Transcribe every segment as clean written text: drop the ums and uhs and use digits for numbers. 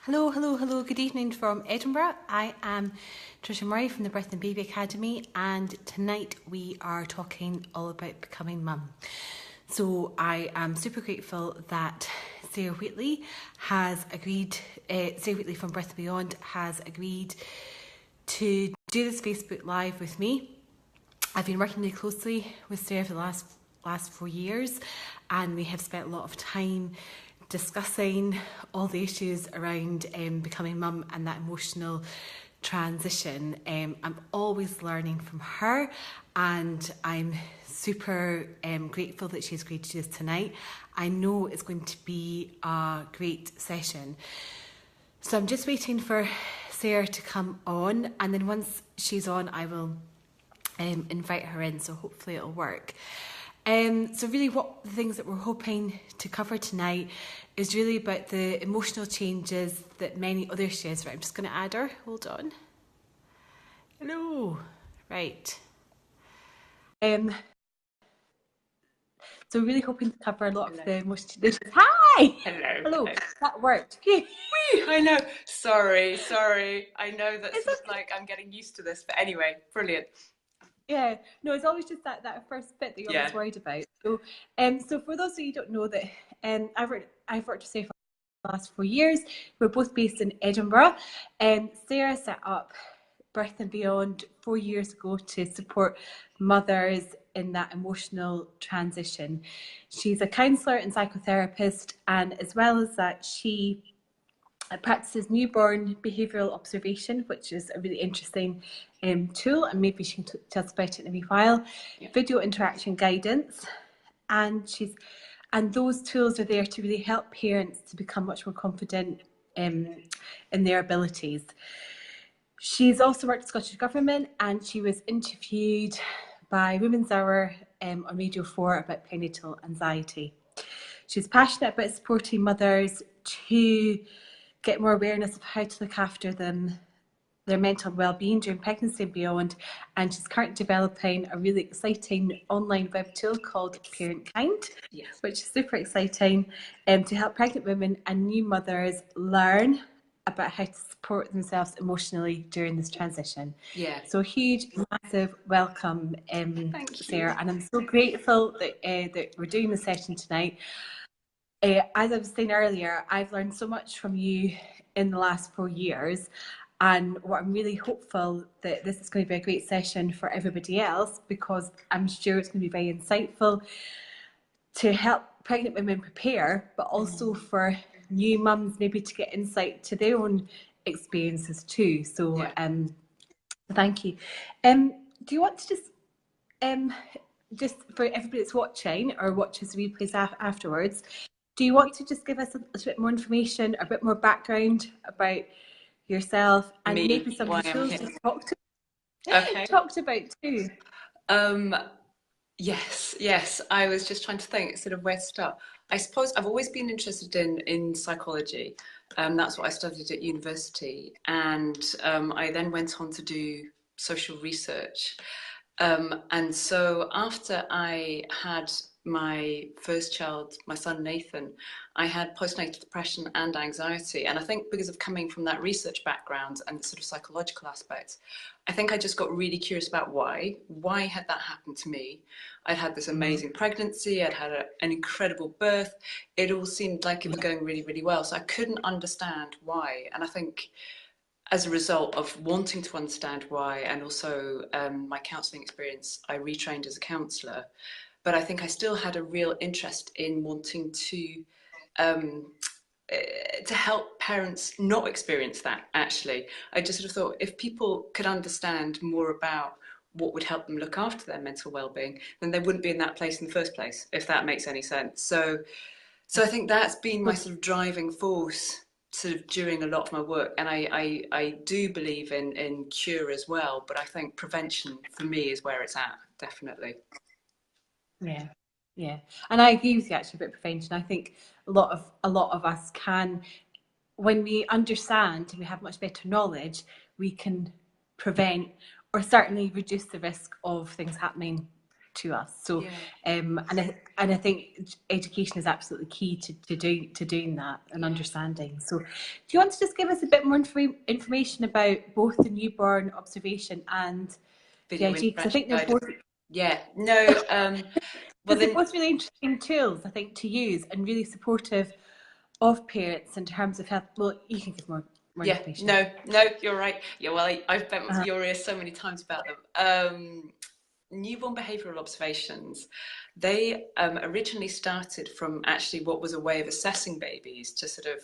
Hello, hello, hello. Good evening from Edinburgh. I am Tricia Murray from the Birth and Baby Academy, and tonight we are talking all about becoming mum. So I am super grateful that Sarah Wheatley has agreed, Sarah Wheatley from Birth and Beyond has agreed to do this Facebook Live with me. I've been working really closely with Sarah for the last 4 years, and we have spent a lot of time discussing all the issues around becoming mum and that emotional transition. I'm always learning from her, and I'm super grateful that she's agreed to do this tonight. I know it's going to be a great session. So I'm just waiting for Sarah to come on, and then once she's on, I will invite her in, so hopefully it'll work. So really what the things that we're hoping to cover tonight is really about the emotional changes that many others share. Right, I'm just going to add her. Hold on. Hello. Right. So really hoping to cover a lot of the emotional changes. Hi! Hello. Hello. That worked. I know. Sorry. I know that's It's just okay. like I'm getting used to this, but anyway, brilliant. Yeah, no, it's always just that first bit that you're Yeah. always worried about. So for those of you who don't know that, I've worked with Sarah for the last 4 years. We're both based in Edinburgh. Sarah set up Birth and Beyond 4 years ago to support mothers in that emotional transition. She's a counsellor and psychotherapist, and as well as that, she practices newborn behavioural observation, which is a really interesting tool, and maybe she can tell us about it in a wee while. Yeah. Video interaction guidance, and those tools are there to really help parents to become much more confident in their abilities. She's also worked with Scottish Government, and she was interviewed by Women's Hour on Radio 4 about perinatal anxiety. She's passionate about supporting mothers to get more awareness of how to look after them, their mental well-being during pregnancy and beyond. And she's currently developing a really exciting online web tool called Parent Kind, Yes. which is super exciting, to help pregnant women and new mothers learn about how to support themselves emotionally during this transition. Yeah. So huge, massive welcome, Thank you. Sarah, and I'm so grateful that we're doing the session tonight. As I was saying earlier, I've learned so much from you in the last 4 years, and what I'm really hopeful that this is going to be a great session for everybody else, because I'm sure it's going to be very insightful to help pregnant women prepare, but also for new mums maybe to get insight to their own experiences too. So Yeah. thank you. Do you want to just for everybody that's watching or watches the replays afterwards, do you want to just give us a little bit more information, a bit more background about yourself, and Me, maybe some why of the I'm tools here. just Okay. talked about too? Yes. I was just trying to think sort of where to start. I suppose I've always been interested in psychology. That's what I studied at university, and I then went on to do social research. And so after I had my first child, my son Nathan, I had postnatal depression and anxiety. And I think because of coming from that research background and the sort of psychological aspects, I think I just got really curious about why. Why had that happened to me? I'd had this amazing pregnancy, I'd had an incredible birth. It all seemed like it was going really, really well. So I couldn't understand why. And I think as a result of wanting to understand why, and also my counselling experience, I retrained as a counsellor. But I think I still had a real interest in wanting um, to help parents not experience that. Actually, I just sort of thought if people could understand more about what would help them look after their mental well-being, then they wouldn't be in that place in the first place, if that makes any sense. So I think that's been my sort of driving force sort of during a lot of my work. And I do believe in cure as well, but I think prevention for me is where it's at, definitely. Yeah, and I agree with you actually about prevention. I think a lot of us can, when we understand and we have much better knowledge, we can prevent or certainly reduce the risk of things happening to us. So, Yeah. and I think education is absolutely key to doing that and understanding. So, do you want to just give us a bit more information about both the newborn observation and Video VIG? Because I interaction think they're both. guidance. Yeah, no, well Because they're then, both really interesting tools, I think, to use and really supportive of parents in terms of health. Well, you can give more yeah, information. no, you're right. Yeah, well, I've bent Uh-huh. your ear so many times about them. Newborn behavioural observations, they originally started from actually what was a way of assessing babies to sort of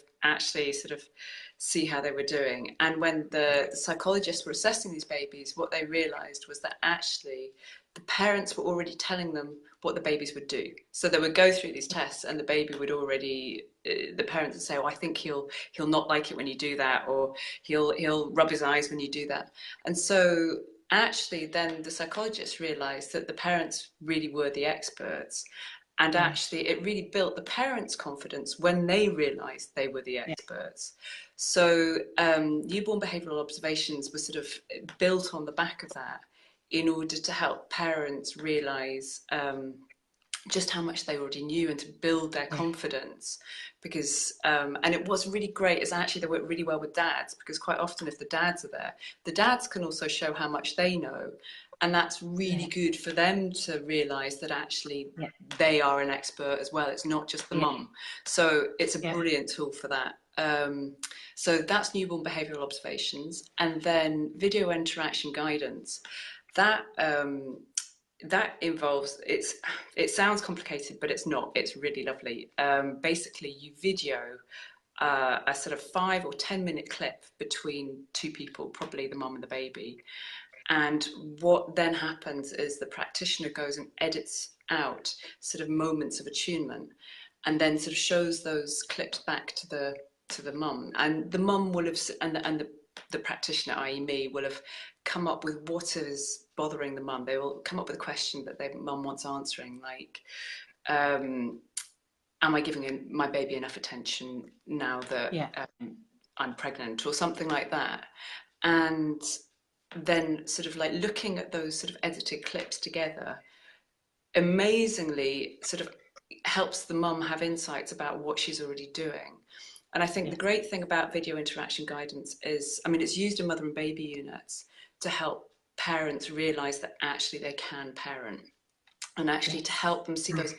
see how they were doing. And when the psychologists were assessing these babies, what they realised was that actually the parents were already telling them what the babies would do. So they would go through these tests and the baby would already, the parents would say, oh, I think he'll not like it when you do that, or he'll rub his eyes when you do that. And so actually then the psychologists realized that the parents really were the experts, and actually it really built the parents' confidence when they realized they were the experts. So newborn behavioral observations were sort of built on the back of that in order to help parents realize just how much they already knew and to build their confidence. Because and it was really great is actually they work really well with dads, because quite often if the dads are there, the dads can also show how much they know, and that's really good for them to realize that actually they are an expert as well. It's not just the mum. So it's a brilliant tool for that. So that's newborn behavioral observations. And then video interaction guidance, that that involves, it sounds complicated, but it's not. It's really lovely. Basically, you video a sort of 5 or 10 minute clip between two people, probably the mum and the baby. And what then happens is the practitioner goes and edits out sort of moments of attunement, and then sort of shows those clips back to the mum. And the mum will have, and the practitioner, i.e. me, will have come up with what is bothering the mum. They will come up with a question that their mum wants answering, like, am I giving my baby enough attention now that I'm pregnant, or something like that. And then sort of like looking at those sort of edited clips together, amazingly sort of helps the mum have insights about what she's already doing. And I think the great thing about video interaction guidance is, I mean, it's used in mother and baby units to help parents realize that actually they can parent, and actually to help them see those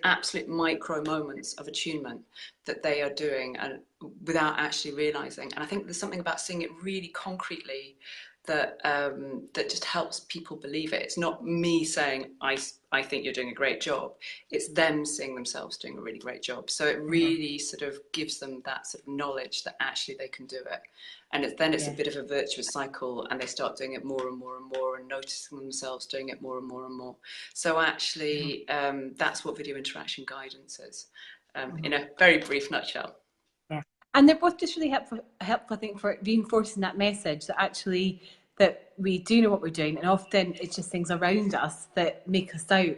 absolute micro moments of attunement that they are doing and without actually realizing. And I think there's something about seeing it really concretely that that just helps people believe it. It's not me saying I think you're doing a great job. It's them seeing themselves doing a really great job. So it really sort of gives them that sort of knowledge that actually they can do it. And then it's a bit of a virtuous cycle, and they start doing it more and more and more, and noticing themselves doing it more and more and more. So actually, that's what video interaction guidance is, in a very brief nutshell. Yeah, and they're both just really helpful, I think, for reinforcing that message that actually that we do know what we're doing, and often it's just things around us that make us doubt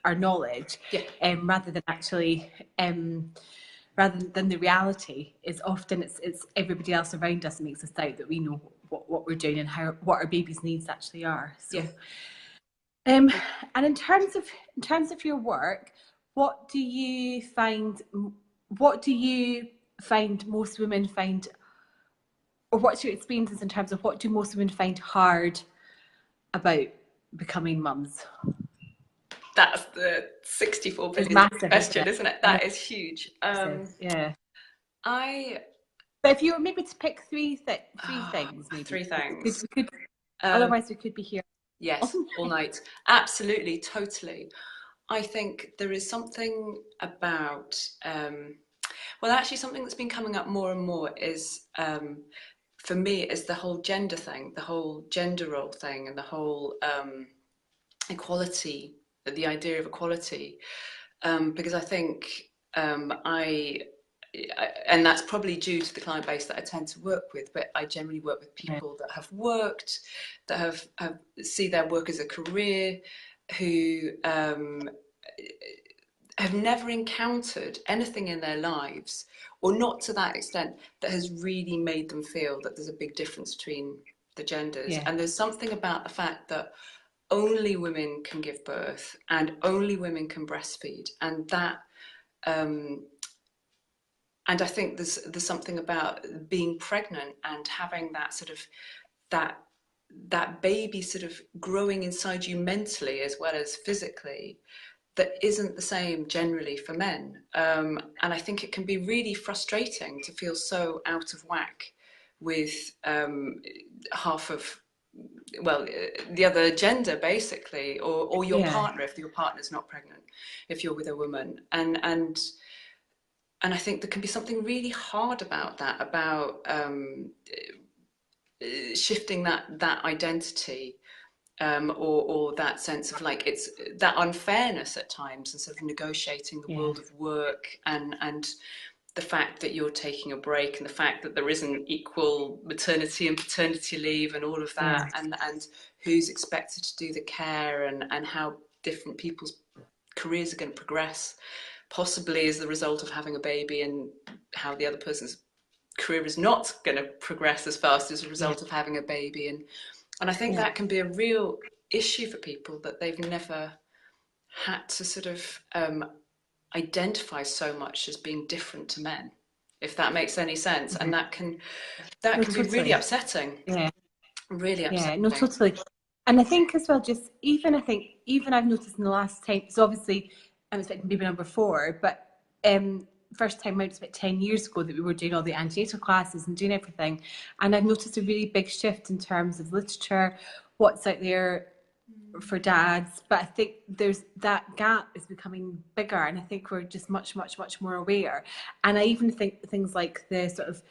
our knowledge, rather than actually. Rather than the reality is often it's everybody else around us that makes us doubt that we know what we're doing and what our baby's needs actually are. So, and in terms of your work, what do you find most women find, or what's your experiences in terms of what do most women find hard about becoming mums? That's the 64 billion question, isn't it? That is huge. Yeah. But if you were maybe to pick three things, maybe. Three things. We could otherwise we could be here. Yes, all night. Absolutely, totally. I think there is something about, well, actually something that's been coming up more and more is, for me, is the whole gender thing, the whole gender role thing, and the whole equality, the idea of equality, because I think and that's probably due to the client base that I tend to work with, but I generally work with people that have worked, that have see their work as a career, who have never encountered anything in their lives, or not to that extent, that has really made them feel that there's a big difference between the genders. And there's something about the fact that only women can give birth and only women can breastfeed, and that um, and I think there's something about being pregnant and having that sort of that that baby sort of growing inside you mentally as well as physically that isn't the same generally for men. And I think it can be really frustrating to feel so out of whack with half of, well, the other gender basically, or your Yeah. partner if your partner's not pregnant, if you're with a woman. And I think there can be something really hard about that, about shifting that identity, or that sense of like it's that unfairness at times, and sort of negotiating the Yeah. world of work and the fact that you're taking a break, and the fact that there isn't equal maternity and paternity leave and all of Yeah. that, and who's expected to do the care, and how different people's careers are going to progress, possibly as the result of having a baby, and how the other person's career is not going to progress as fast as a Yeah. result of having a baby. And I think Yeah. that can be a real issue for people, that they've never had to sort of identify so much as being different to men, if that makes any sense. And that No, can be really totally. upsetting. Yeah. Really Yeah. No, upsetting. totally. And I think as well, just even I think even I've noticed in the last time. So obviously, I'm expecting baby number 4, but first time out was about 10 years ago that we were doing all the antenatal classes and doing everything, and I've noticed a really big shift in terms of literature, what's out there for dads. But I think there's that gap is becoming bigger, and I think we're just much, much, much more aware. And I even think things like the sort of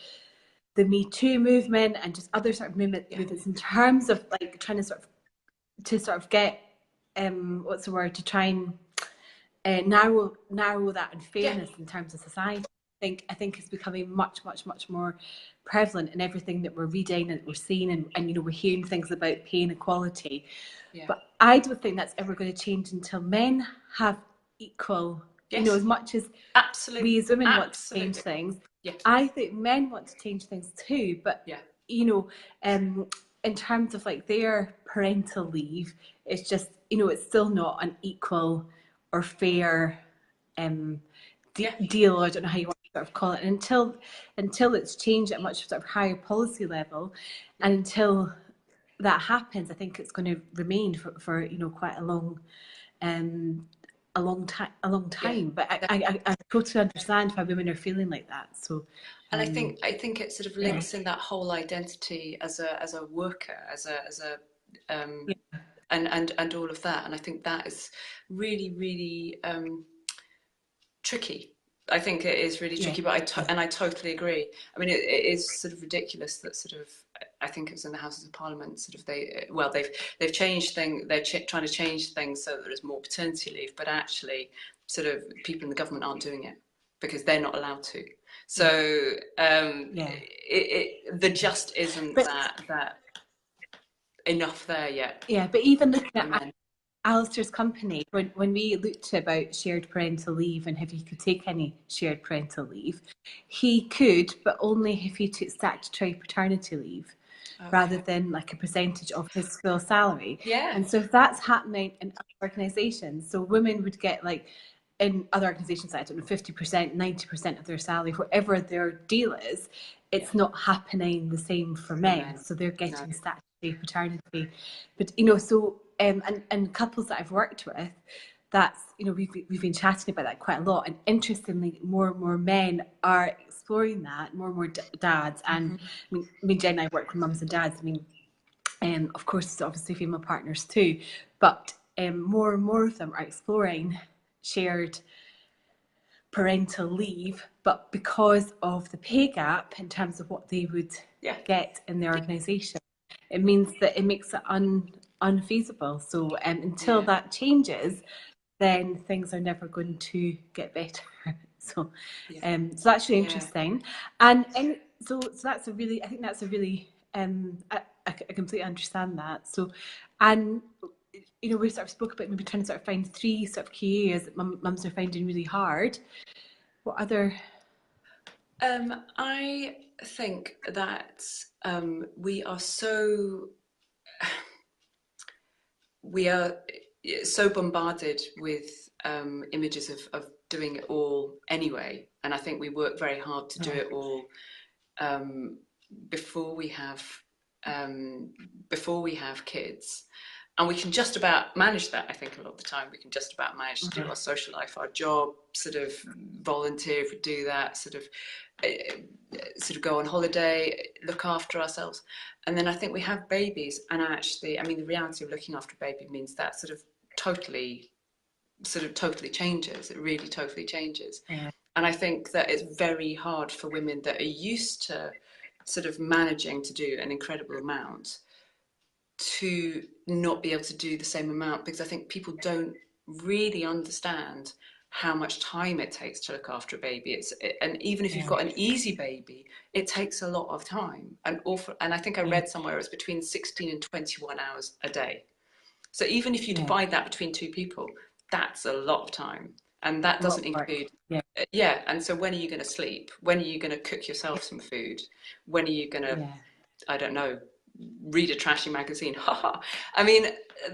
the Me Too movement and just other sort of movements in terms of like trying to sort of get what's the word, to try and narrow that unfairness in terms of society. I think it's becoming much, much, much more prevalent in everything that we're reading and we're seeing, and you know, we're hearing things about pay inequality. Yeah. But I don't think that's ever going to change until men have equal, you know, Yes. as much as Absolutely. we as women want to change Absolutely. things. Yes. I think men want to change things too, but Yeah. you know, in terms of like their parental leave, it's just, you know, it's still not an equal or fair Yeah. deal, or I don't know how you want to sort of call it. And until it's changed at a much sort of higher policy level, and until that happens, I think it's going to remain for you know, quite a long time, Yeah. But I totally understand why women are feeling like that. So And I think it sort of yeah. links in that whole identity as a worker, as a Yeah. and all of that. And I think that is really, really tricky. I think it is really Yeah. tricky, but I totally agree. I mean, it is sort of ridiculous that sort of, I think it was in the Houses of Parliament, sort of they've changed things. They're trying to change things so that there's more paternity leave, but actually, sort of people in the government aren't doing it because they're not allowed to. So Yeah. there just isn't But that enough there yet yeah, but even looking for at men. Alistair's company, when we looked about shared parental leave and if he could take any shared parental leave, he could, but only if he took statutory paternity leave rather Okay. than like a percentage of his full salary. Yeah. And so if that's happening in other organisations, so women would get like in other organisations, I don't know, 50%, 90% of their salary, whatever their deal is, Yeah. it's not happening the same for For men. men. So they're No. getting statutory paternity. But you know, so and couples that I've worked with, that's, you know, we've been chatting about that quite a lot. And interestingly, more and more men are exploring that, more and more dads. And I mean, Jen and I work with mums and dads. I mean, of course, it's obviously female partners too, but more and more of them are exploring shared parental leave, but because of the pay gap in terms of what they would Yeah. get in their organisation, it means that it makes it unfeasible. So until Yeah. that changes, then things are never going to get better. So, Yeah. so that's really Yeah. interesting, and so that's a really, I think that's a really, I completely understand that. So, and you know, we sort of spoke about maybe trying to sort of find 3 sort of key areas that mums are finding really hard. What other? I think that we are so we are so bombarded with images of doing it all anyway, and I think we work very hard to do it all before we have kids. And we can just about manage that, I think, a lot of the time. We can just about manage to do our social life, our job, sort of volunteer if we do that, sort of go on holiday, look after ourselves. And then I think we have babies, and actually, I mean, the reality of looking after a baby means that sort of totally changes. It really totally changes. Yeah. And I think that it's very hard for women that are used to sort of managing to do an incredible amount to not be able to do the same amount, because I think people don't really understand how much time it takes to look after a baby. And even if you've got an easy baby, it takes a lot of time. And I think I read somewhere it's between 16 and 21 hours a day. So even if you divide that between two people, that's a lot of time. And that doesn't include, and so when are you going to sleep? When are you going to cook yourself some food? When are you going to, I don't know, read a trashy magazine? I mean,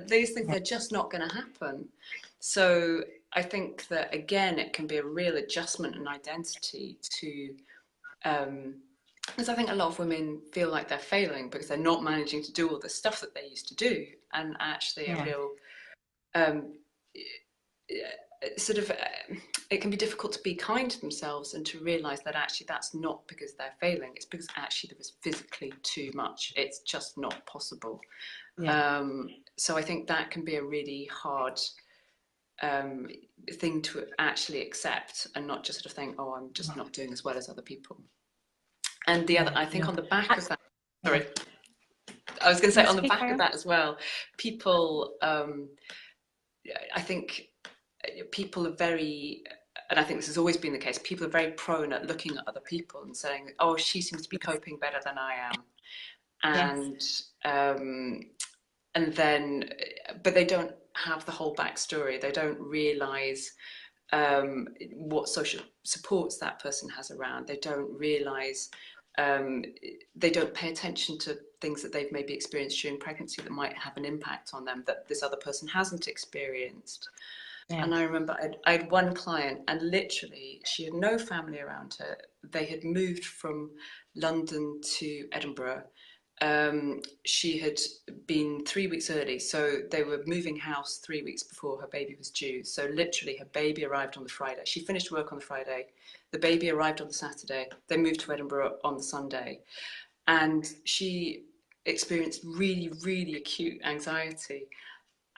these things are just not going to happen. So I think that, again, it can be a real adjustment and identity to, because I think a lot of women feel like they're failing because they're not managing to do all the stuff that they used to do, and actually a real it can be difficult to be kind to themselves and to realize that actually that's not because they're failing, it's because actually there was physically too much. It's just not possible. So I think that can be a really hard thing to actually accept, and not just sort of think, oh, I'm just not doing as well as other people. And the other, I think on the back of that, sorry, I was going to say on the back of that as well, people, I think people are very, and I think this has always been the case, people are very prone at looking at other people and saying, oh, she seems to be coping better than I am. And then, but they don't have the whole backstory. They don't realise what social supports that person has around. They don't realise, they don't pay attention to things that they've maybe experienced during pregnancy that might have an impact on them that this other person hasn't experienced. And I remember I had one client, and literally she had no family around her. They had moved from London to Edinburgh. She had been 3 weeks early, so they were moving house 3 weeks before her baby was due. So literally her baby arrived on the Friday. She finished work on the Friday. The baby arrived on the Saturday. They moved to Edinburgh on the Sunday. And she experienced really, really acute anxiety.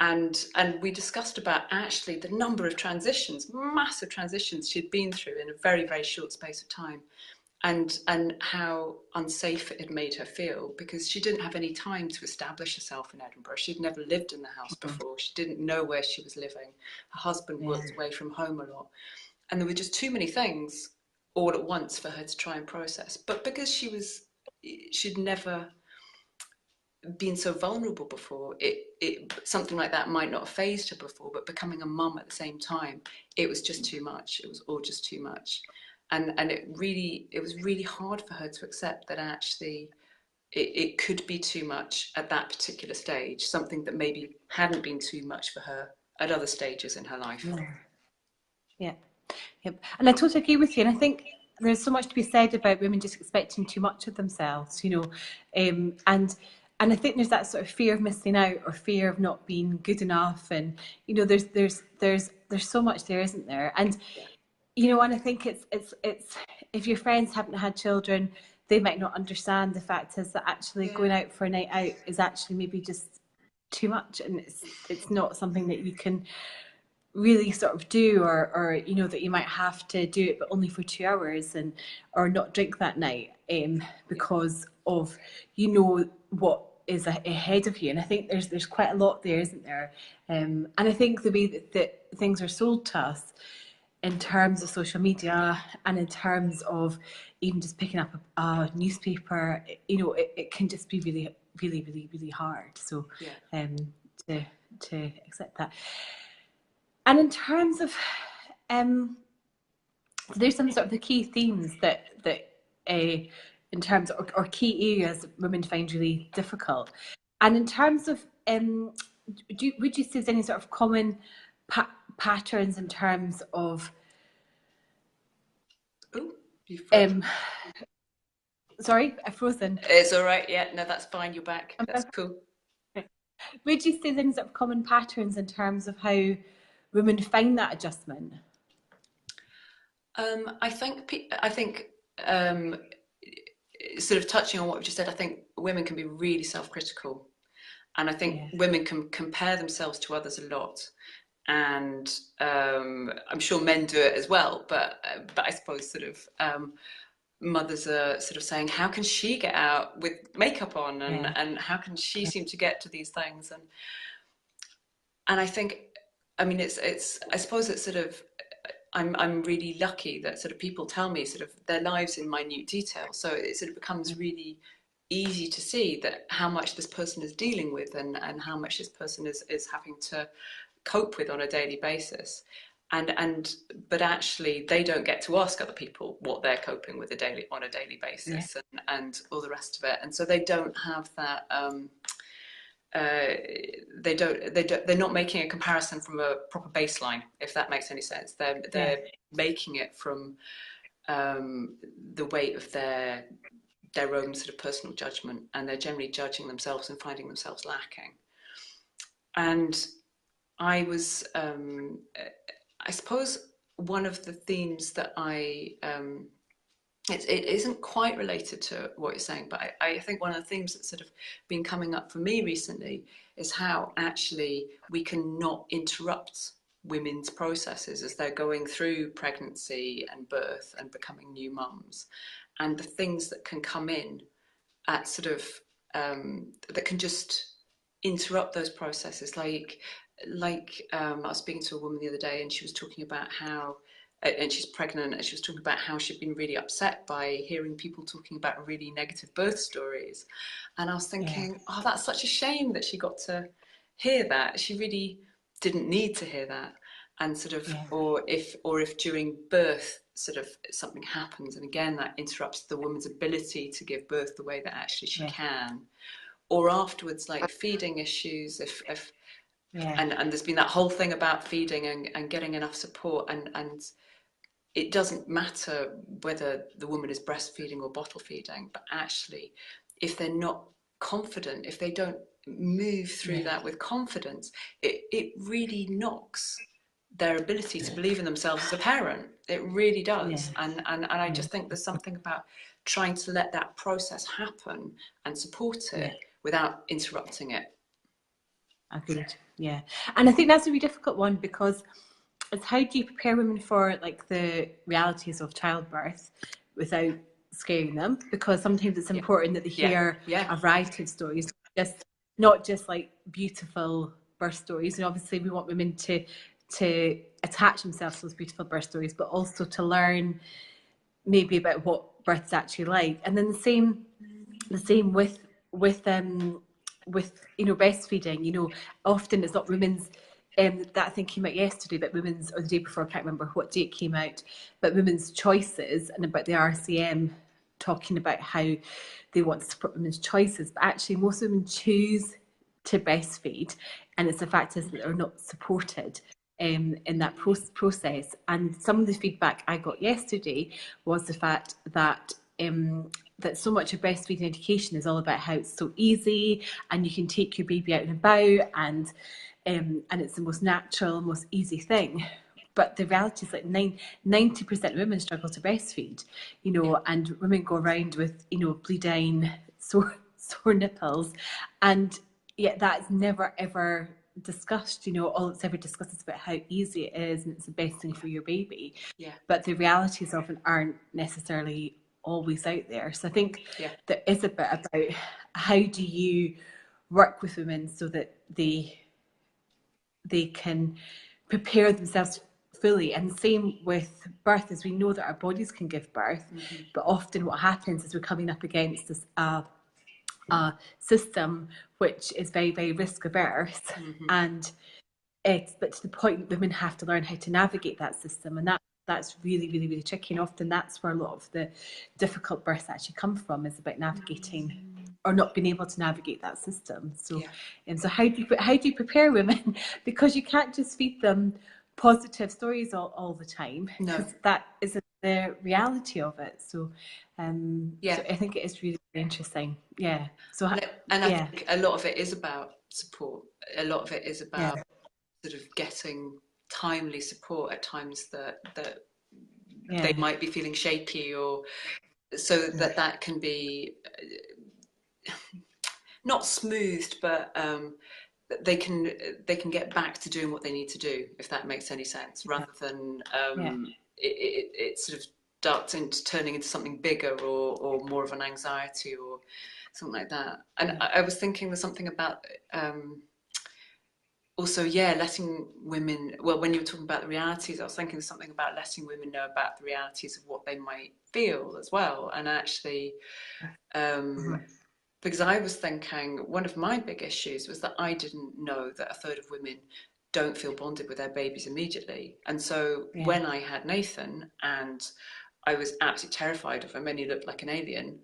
And we discussed about actually the number of transitions, massive transitions she'd been through in a very, very short space of time, and how unsafe it had made her feel, because she didn't have any time to establish herself in Edinburgh. She'd never lived in the house before. She didn't know where she was living. Her husband worked away from home a lot. And there were just too many things all at once for her to try and process. But because she'd never been so vulnerable before, something like that might not have fazed her before, but becoming a mum at the same time, it was just too much. It was all just too much. And it was really hard for her to accept that actually it could be too much at that particular stage, something that maybe hadn't been too much for her at other stages in her life. Yeah. Yep. And I totally agree with you. And I think there's so much to be said about women just expecting too much of themselves, you know, and I think there's that sort of fear of missing out, or fear of not being good enough, and you know, there's so much there, isn't there? And you know, and I think it's if your friends haven't had children, they might not understand the fact is that actually going out for a night out is actually maybe just too much, and it's not something that you can really sort of do, or you know, that you might have to do it but only for 2 hours, and or not drink that night because of, you know, what is ahead of you. And I think there's quite a lot there, isn't there? And I think the way that things are sold to us in terms of social media, and in terms of even just picking up a newspaper, you know, it can just be really, really, really, really hard. So to accept that. And in terms of there's some sort of the key themes that in terms of, or key areas that women find really difficult. And in terms of would you say there's any sort of common patterns in terms of sorry, I've frozen. It's all right. Yeah, no, that's fine. You're back. That's cool. Would you say there's any sort of common patterns in terms of how women find that adjustment? I think sort of touching on what we've just said, I think women can be really self-critical, and I think women can compare themselves to others a lot, and I'm sure men do it as well, but I suppose sort of mothers are sort of saying, how can she get out with makeup on, and how can she seem to get to these things, and I think, I mean, it's I suppose it's sort of, I'm really lucky that sort of people tell me sort of their lives in minute detail, so it sort of becomes really easy to see that how much this person is dealing with, and how much this person is having to cope with on a daily basis, but actually they don't get to ask other people what they're coping with on a daily basis, and all the rest of it, and so they don't have that they're not making a comparison from a proper baseline, if that makes any sense. They're making it from the weight of their own sort of personal judgment, and they're generally judging themselves and finding themselves lacking. And I was I suppose one of the themes that it isn't quite related to what you're saying, but I think one of the themes that's sort of been coming up for me recently is how actually we can not interrupt women's processes as they're going through pregnancy and birth and becoming new mums, and the things that can come in at sort of that can just interrupt those processes. Like I was speaking to a woman the other day, and she was talking about how, and she's pregnant, and she was talking about how she'd been really upset by hearing people talking about really negative birth stories. And I was thinking, oh, that's such a shame that she got to hear that. She really didn't need to hear that. And sort of, or if during birth sort of something happens, and again that interrupts the woman's ability to give birth the way that actually she can, or afterwards, like feeding issues, and there's been that whole thing about feeding and getting enough support, and it doesn't matter whether the woman is breastfeeding or bottle feeding, but actually, if they're not confident, if they don't move through that with confidence, it really knocks their ability to believe in themselves as a parent. It really does. And I just think there's something about trying to let that process happen and support it without interrupting it. Agreed. Yeah. And I think that's a really difficult one, because it's how do you prepare women for like the realities of childbirth without scaring them, because sometimes it's important that they hear a variety of stories, not just like beautiful birth stories. And obviously we want women to attach themselves to those beautiful birth stories, but also to learn maybe about what birth is actually like. And then the same with breastfeeding. Often it's not women's, that thing came out yesterday, but women's, or the day before, I can't remember what day it came out, but women's choices, and about the RCM talking about how they want to support women's choices, but actually most women choose to breastfeed, and it's the fact is that they're not supported in that process. And some of the feedback I got yesterday was the fact that that so much of breastfeeding education is all about how it's so easy, and you can take your baby out and about, and it's the most natural, most easy thing. But the reality is like 90% of women struggle to breastfeed, and women go around with, bleeding, sore nipples, and yet that's never ever discussed. All that's ever discussed is about how easy it is, and it's the best thing for your baby. But the realities often aren't necessarily always out there. So I think there is a bit about how do you work with women so that they can prepare themselves fully. And same with birth, as we know that our bodies can give birth, but often what happens is we're coming up against this system which is very, very risk averse, and but to the point that women have to learn how to navigate that system, and that's really, really, really tricky. And often that's where a lot of the difficult births actually come from, is about navigating or not being able to navigate that system. So, Yeah. and so how do you prepare women? Because you can't just feed them positive stories all the time, No. because that isn't the reality of it. So, Yeah. so I think it is really interesting. Yeah. So, And I think a lot of it is about support. A lot of it is about sort of getting timely support at times that they might be feeling shaky, or so that can be not smoothed, but they can get back to doing what they need to do, if that makes any sense, rather than it sort of darts into turning into something bigger, or more of an anxiety or something like that. And I was thinking there's something about also, letting women, well, when you were talking about the realities, I was thinking something about letting women know about the realities of what they might feel as well. And actually, because I was thinking one of my big issues was that I didn't know that a third of women don't feel bonded with their babies immediately. And so when I had Nathan, and I was absolutely terrified of him and he looked like an alien,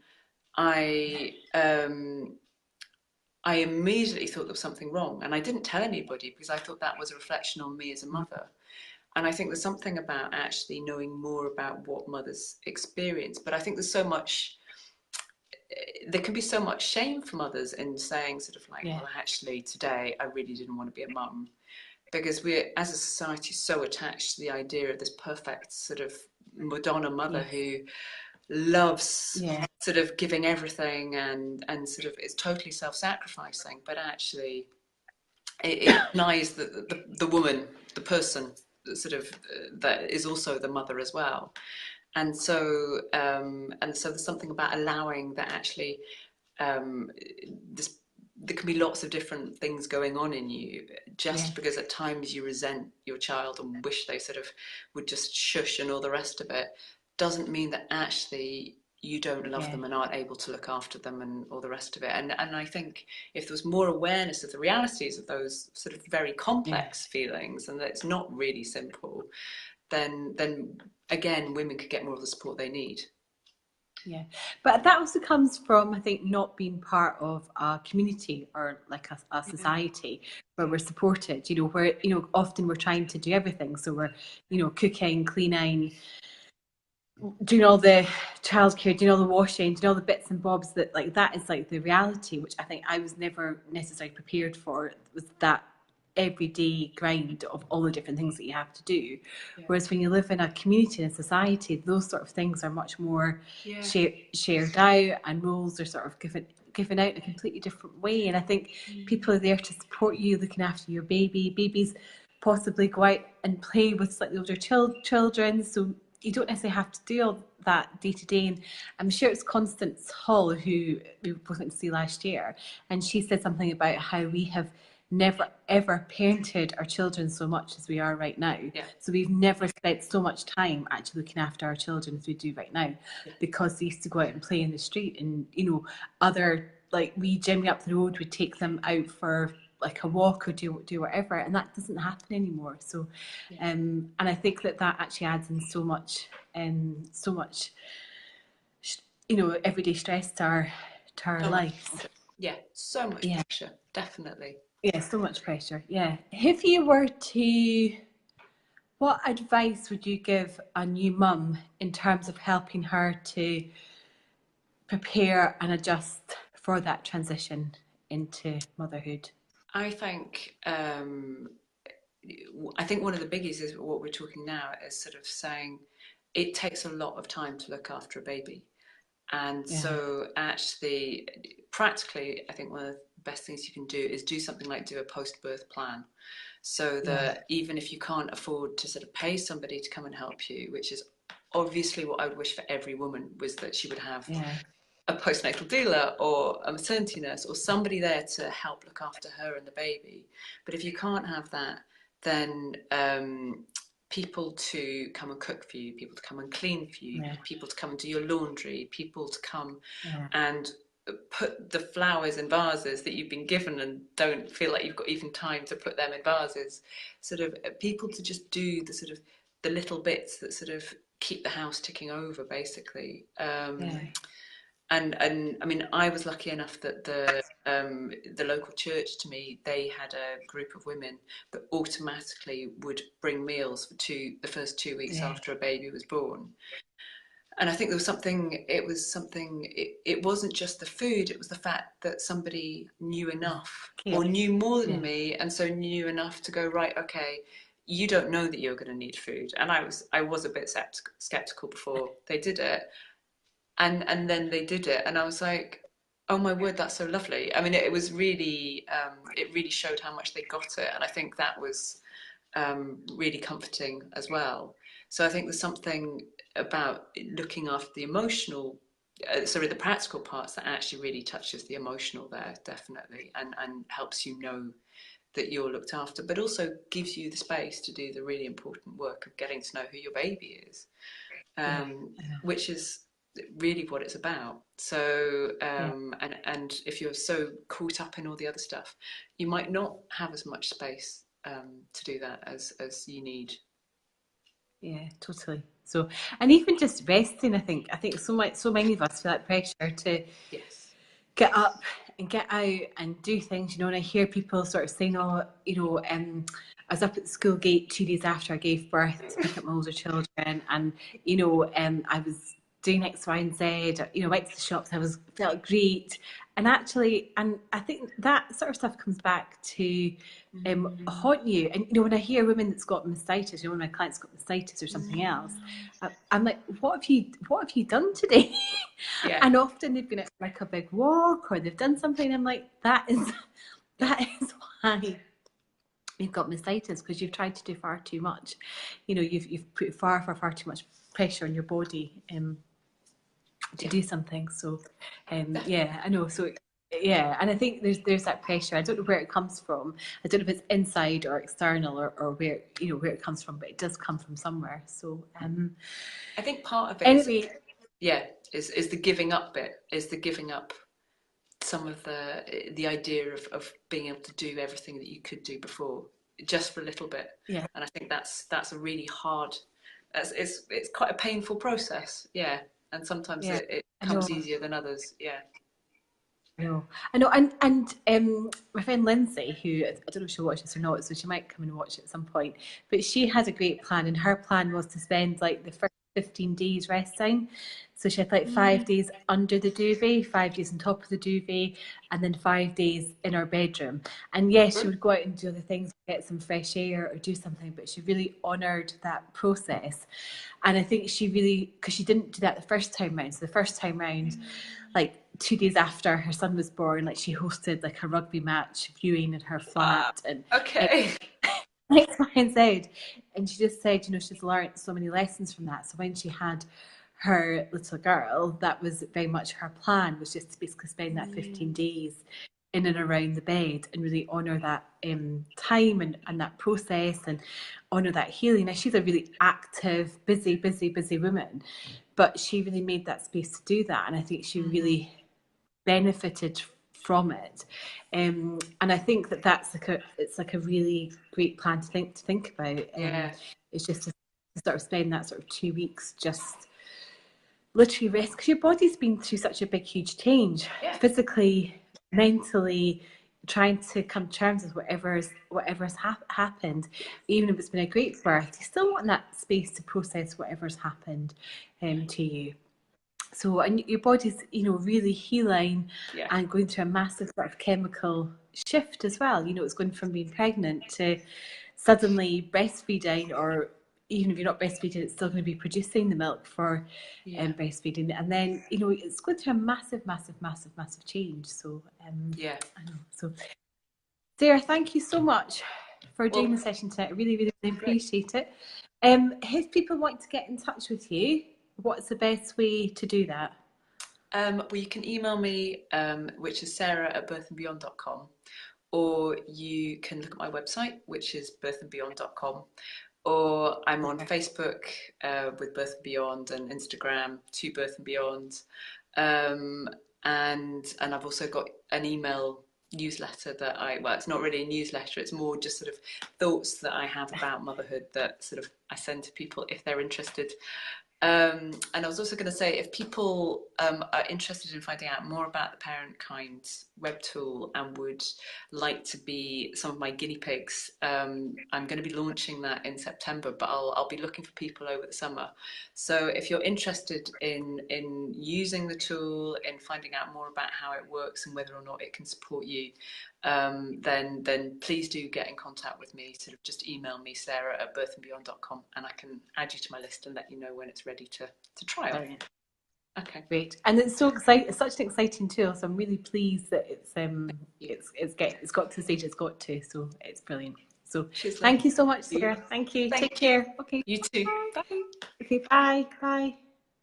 I immediately thought there was something wrong, and I didn't tell anybody because I thought that was a reflection on me as a mother. And I think there's something about actually knowing more about what mothers experience. But I think there can be so much shame for mothers in saying sort of like, well, actually today I really didn't want to be a mum, because we're, as a society, so attached to the idea of this perfect sort of Madonna mother who loves sort of giving everything and sort of is totally self-sacrificing, but actually it denies the woman, the person, sort of that is also the mother as well. And so there's something about allowing that actually there can be lots of different things going on in you, just because at times you resent your child and wish they sort of would just shush and all the rest of it, doesn't mean that actually you don't love them and aren't able to look after them and all the rest of it. And I think if there was more awareness of the realities of those sort of very complex feelings, and that it's not really simple, then again women could get more of the support they need. Yeah, but that also comes from, I think, not being part of a community or like a society where we're supported, you know, where, you know, often we're trying to do everything. So we're, you know, cooking, cleaning, doing all the childcare, doing all the washing, doing all the bits and bobs that, like, that is like the reality, which I think I was never necessarily prepared for, was that everyday grind of all the different things that you have to do. Whereas when you live in a community and society, those sort of things are much more shared out, and roles are sort of given out in a completely different way. And I think people are there to support you, looking after your babies possibly go out and play with slightly older children, so you don't necessarily have to do all that day to day. And I'm sure it's Constance Hall, who we both went to see last year, and she said something about how we have never ever parented our children so much as we are right now. So we've never spent so much time actually looking after our children as we do right now, because they used to go out and play in the street, and, you know, other, like, we generally up the road would take them out for like a walk or do whatever, and that doesn't happen anymore. So and I think that actually adds in so much you know, everyday stress to our lives. So much pressure, definitely. So much pressure. If you were to, what advice would you give a new mum in terms of helping her to prepare and adjust for that transition into motherhood? I think one of the biggies is what we're talking now, is sort of saying it takes a lot of time to look after a baby. And so actually, practically, I think one of the best things you can do is do something like do a post-birth plan. So that even if you can't afford to sort of pay somebody to come and help you, which is obviously what I would wish for every woman, was that she would have a postnatal doula or a maternity nurse or somebody there to help look after her and the baby. But if you can't have that, then people to come and cook for you, people to come and clean for you, people to come and do your laundry, people to come and put the flowers in vases that you've been given and don't feel like you've got even time to put them in vases. Sort of people to just do the sort of the little bits that sort of keep the house ticking over, basically. and I mean, I was lucky enough that the local church to me, they had a group of women that automatically would bring meals for the first 2 weeks Yeah. after a baby was born. And I think there was something, it wasn't just the food, it was the fact that somebody knew enough Yeah. or knew more than Yeah. me, and so knew enough to go, right, okay, you don't know that you're going to need food. And I was a bit skeptical before they did it. And then they did it, and I was like, oh my word, that's so lovely. I mean, it was really, it really showed how much they got it. And I think that was really comforting as well. So I think there's something about looking after the emotional, sorry, the practical parts that actually really touches the emotional there, definitely, and helps you know that you're looked after, but also gives you the space to do the really important work of getting to know who your baby is, Yeah. which is really what it's about. So, Yeah. and if you're so caught up in all the other stuff, you might not have as much space to do that as you need. Yeah, totally. So, and even just resting, I think so many of us feel that pressure to Yes. get up and get out and do things, and I hear people sort of saying, oh, I was up at the school gate 2 days after I gave birth to pick up my older children, and I was doing X, Y, and Z. Went to the shops. Felt great, and actually, and I think that sort of stuff comes back to haunt you. And when I hear women that's got mastitis, one of my clients got mastitis or something else, I'm like, what have you done today? Yeah. And often they've been at like a big walk or they've done something. I'm like, that is why you've got mastitis, because you've tried to do far too much. You've put far too much pressure on your body to do something. So yeah, I know. So yeah, and I think there's that pressure. I don't know where it comes from. I don't know if it's inside or external, or where where it comes from, but it does come from somewhere. So I think part of it is, anyway, yeah, is the giving up bit, is the giving up some of the idea of being able to do everything that you could do before, just for a little bit. yeah, And I think that's a really hard, it's quite a painful process, yeah. And sometimes yeah, it I know. comes easier than others, yeah. I know, and my friend Lindsay, who I don't know if she'll watch this or not, so she might come and watch it at some point. But she had a great plan, and her plan was to spend like the first 15 days resting. So she had like 5 days under the duvet, 5 days on top of the duvet, and then 5 days in her bedroom. And yes, she would go out and do other things, get some fresh air or do something, but she really honoured that process. And I think she really, because she didn't do that the first time round. So the first time round, like 2 days after her son was born, like she hosted like a rugby match viewing in her Wow. flat and Okay. X, Y, and Z. And she just said, she's learned so many lessons from that. So when she had her little girl, that was very much her plan, was just to basically spend that 15 days in and around the bed and really honour that time and that process and honour that healing. Now, she's a really active, busy woman, but she really made that space to do that. And I think she really benefited from it. And I think that's it's like a really great plan to think about. Yeah. It's just to sort of spend that sort of 2 weeks just literally rest, because your body's been through such a big, huge change, Yeah. physically, mentally, trying to come to terms with whatever's happened. Even if it's been a great birth, you still want that space to process whatever's happened to you. So, and your body's, really healing, Yeah. and going through a massive sort of chemical shift as well. It's going from being pregnant to suddenly breastfeeding, or even if you're not breastfeeding, it's still going to be producing the milk for breastfeeding. And then, it's going through a massive change. So, Yeah. I know. So, Sarah, thank you so much for doing Well, the session tonight. I really appreciate it. If people want to get in touch with you, what's the best way to do that? well, you can email me, which is sarah@birthandbeyond.com, or you can look at my website, which is birthandbeyond.com, or I'm on Facebook with Birth and Beyond, and Instagram to Birth and Beyond, and I've also got an email newsletter that well, it's not really a newsletter, it's more just sort of thoughts that I have about motherhood that sort of I send to people if they're interested. And I was also going to say, if people are interested in finding out more about the Parent Kind web tool and would like to be some of my guinea pigs, I'm going to be launching that in September, but I'll be looking for people over the summer. So if you're interested in using the tool, in finding out more about how it works and whether or not it can support you, then please do get in contact with me. Sort of just email me, sarah@birthandbeyond.com, and I can add you to my list and let you know when it's ready to trial. Brilliant. Okay. Great. And it's so exciting. It's such an exciting tool. So I'm really pleased that it's got to the stage it's got to. So it's brilliant. So thank you so much, Sarah. Thank you. Take care. Okay. You too. Bye. Okay. Bye. Bye.